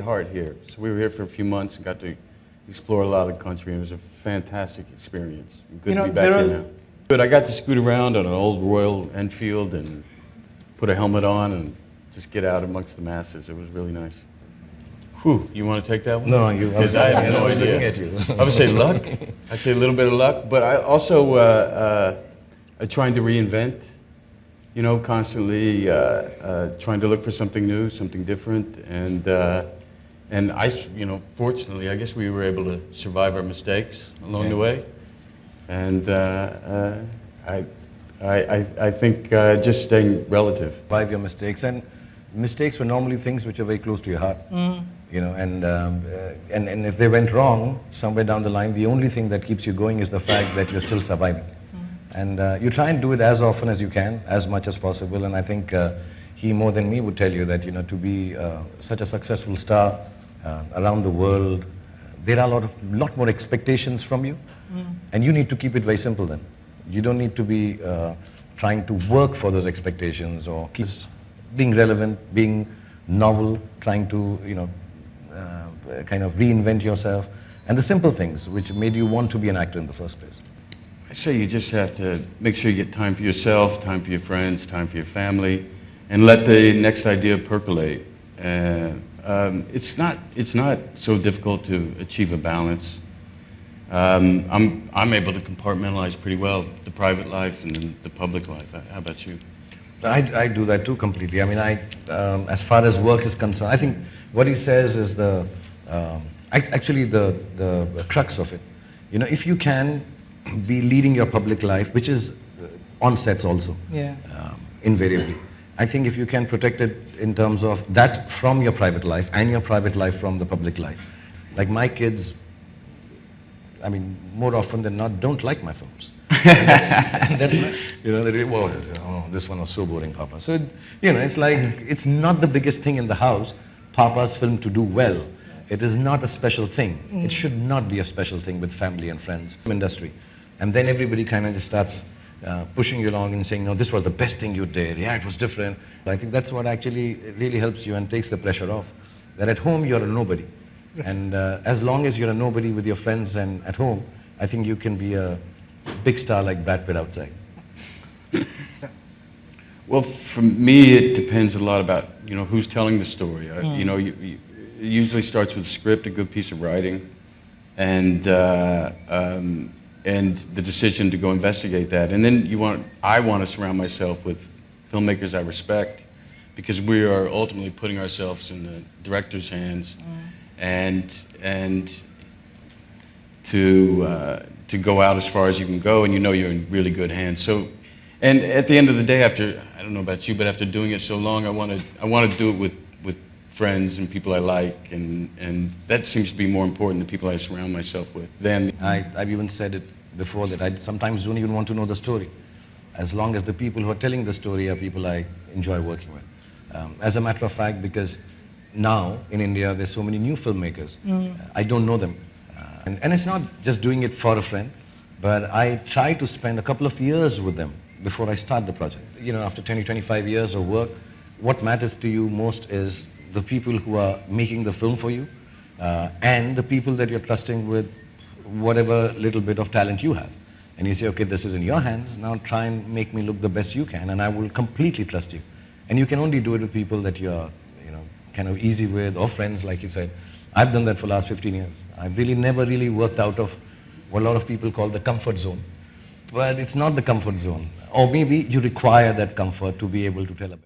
hard here. So we were here for a few months and got to explore a lot of the country, and it was a fantastic experience. Good to be back here now. But I got to scoot around on an old Royal Enfield and put a helmet on and just get out amongst the masses. It was really nice. Whew, you want to take that one? No, you. Because I have no idea. Looking at you. I would say luck. I'd say a little bit of luck, but I also trying to reinvent. You know, constantly trying to look for something new, something different, and I, you know, fortunately, I guess we were able to survive our mistakes along the way, and I think just staying relative. Survive your mistakes, and mistakes were normally things which are very close to your heart. You know, and if they went wrong somewhere down the line, the only thing that keeps you going is the fact that you're still surviving. And you try and do it as often as you can, as much as possible. And I think he more than me would tell you that, you know, to be such a successful star around the world, there are a lot more expectations from you. And you need to keep it very simple then. You don't need to be trying to work for those expectations or keep being relevant, being novel, trying to, you know, kind of reinvent yourself. And the simple things which made you want to be an actor in the first place. I say you just have to make sure you get time for yourself, time for your friends, time for your family, and let the next idea percolate. It's not so difficult to achieve a balance. I'm able to compartmentalize pretty well the private life and then the public life. How about you? I do that too completely. I mean, as far as work is concerned, I think what he says is actually the crux of it. You know, if you can be leading your public life, which is on sets also, invariably. I think if you can protect it in terms of that from your private life and your private life from the public life. Like my kids, I mean, more often than not, don't like my films. That's you know, they whoa, oh, this one was so boring, Papa. So, you know, it's like, it's not the biggest thing in the house, Papa's film to do well. It is not a special thing. It should not be a special thing with family and friends, industry. And then everybody kind of just starts pushing you along and saying, no, this was the best thing you did. Yeah, it was different. I think that's what actually really helps you and takes the pressure off. That at home, you're a nobody. And as long as you're a nobody with your friends and at home, I think you can be a big star like Brad Pitt outside. Well, for me, it depends a lot about, you know, who's telling the story. You know, it usually starts with a script, a good piece of writing, and the decision to go investigate that. And then I want to surround myself with filmmakers I respect, because we are ultimately putting ourselves in the director's hands, and to go out as far as you can go, and you know you're in really good hands. So, and at the end of the day, after, I don't know about you, but after doing it so long, I want to do it with friends and people I like, and that seems to be more important, the people I surround myself with. I've even said it before that I sometimes don't even want to know the story, as long as the people who are telling the story are people I enjoy working with. As a matter of fact, because now in India there's so many new filmmakers, I don't know them. And it's not just doing it for a friend, but I try to spend a couple of years with them before I start the project. You know, after 20, 25 years of work, what matters to you most is the people who are making the film for you, and the people that you're trusting with whatever little bit of talent you have. And you say, okay, this is in your hands, now try and make me look the best you can, and I will completely trust you. And you can only do it with people that you're, you know, kind of easy with, or friends, like you said. I've done that for the last 15 years. I've really never really worked out of what a lot of people call the comfort zone. But it's not the comfort zone. Or maybe you require that comfort to be able to tell a